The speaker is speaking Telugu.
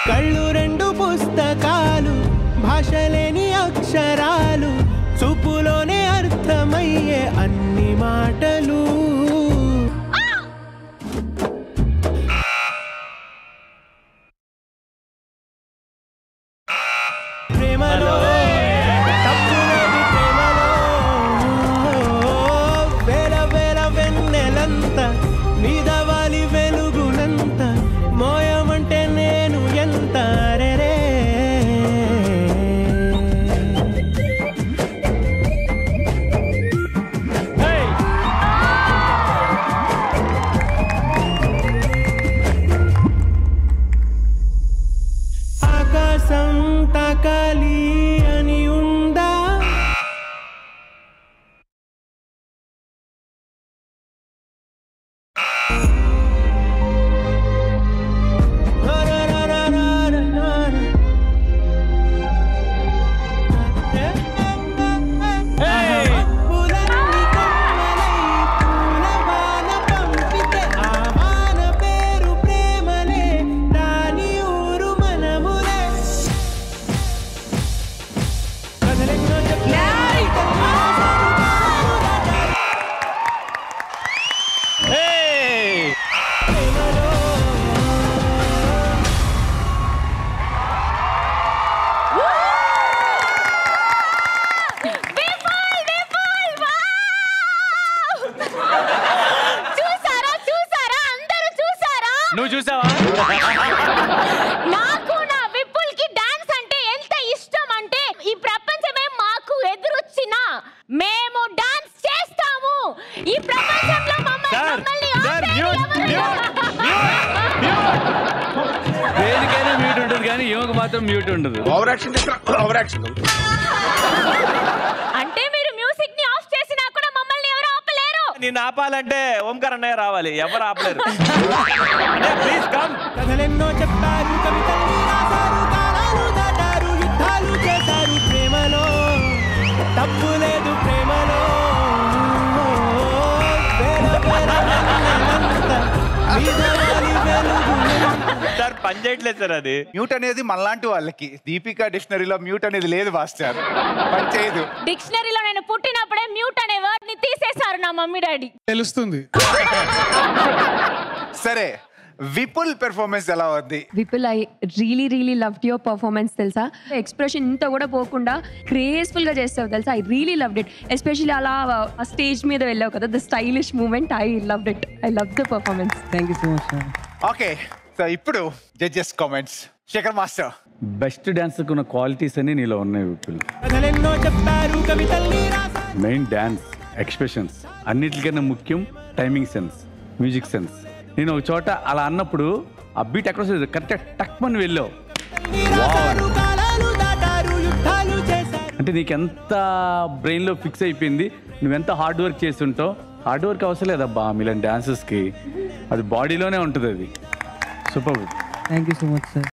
కళ్ళు రెండు పుస్తకాలు భాషలేని అక్షరాలు చూపులోనే అర్థమయ్యే అన్ని మాటలు ప్రేమలో తప్పులేదు ప్రేమలో వేల వేల వెన్నెలంత నీదవాలి వెలుగునంత మోయమంటే నేను ఎంత రే ఆకాశం తాకాలి అని ఉందా నువ్వు చూసావా? నాకు నా విపుల్ కి డాన్స్ అంటే ఎంత ఇష్టం అంటే ఈ ప్రపంచమే మాకు ఎదురొచ్చినా మేము డాన్స్ చేస్తాము. ఈ ప్రపంచంలో దేనికైనా మ్యూట్ ఉంటుంది కానీ ఈమెకు మాత్రం మ్యూట్ ఉండదు. అంటే మీరు మ్యూజిక్ ని ఆఫ్ చేసినా కూడా మమ్మల్ని ఎవరు ఆపలేరు. నేను ఆపాలంటే ఓంకార్ అన్నయ్య రావాలి, ఎవరు ఆపలేరు. Please come. కథలెన్నో చెప్పారు, కవితలు రాశారు, కాలాలు దాటారు, యుద్ధాలు చేశారు. ప్రేమలో తప్పు లేదు ప్రేమలో సార్ పని చేయట్లేదు సార్. అది మ్యూట్ అనేది మనలాంటి వాళ్ళకి. దీపికా డిక్షనరీలో మ్యూట్ అనేది లేదు మాస్టర్, పని చేయదు. డిక్షనరీలో నేను పుట్టినప్పుడే మ్యూట్ అనే వర్డ్ ని తీసేశారు నా మమ్మీ డాడీ. తెలుస్తుంది. సరే, విపుల్ పెర్ఫార్మెన్స్ ఎలా ఉంది? Vipul, I really loved your performance తెలుసా. ఎక్స్ప్రెషన్ ఇంత కూడా పోకుండా గ్రేస్ఫుల్ గా చేస్తావు తెలుసా. I really loved it. Especially అలా ఆ స్టేజ్ మీద వెళ్ళావు కదా, the stylish moment, I loved it. I love the performance. Thank you so much. Okay, so ఇప్పుడు judges comments. Shekhar master, best dance ఉన్న క్వాలిటీస్ అన్ని నీలో ఉన్నాయి విపుల్. కథలెన్నో చెప్పారు, కవితలు రాశారు. మెయిన్ డాన్స్, ఎక్స్ప్రెషన్స్, అన్నిటికన్నా ముఖ్యం టైమింగ్ సెన్స్, మ్యూజిక్ సెన్స్. నేను ఒక చోట అలా అన్నప్పుడు ఆ బీట్ ఎక్కడ వస్తుంది కరెక్ట్గా టక్ అని వెళ్ళావు. అంటే నీకెంత బ్రెయిన్లో ఫిక్స్ అయిపోయింది, నువ్వెంత హార్డ్ వర్క్ చేస్తుంటావు. హార్డ్ వర్క్ అవసరం లేదబ్బా మీలాంటి డాన్సెస్కి, అది బాడీలోనే ఉంటుంది. అది super. Thank you so much sir.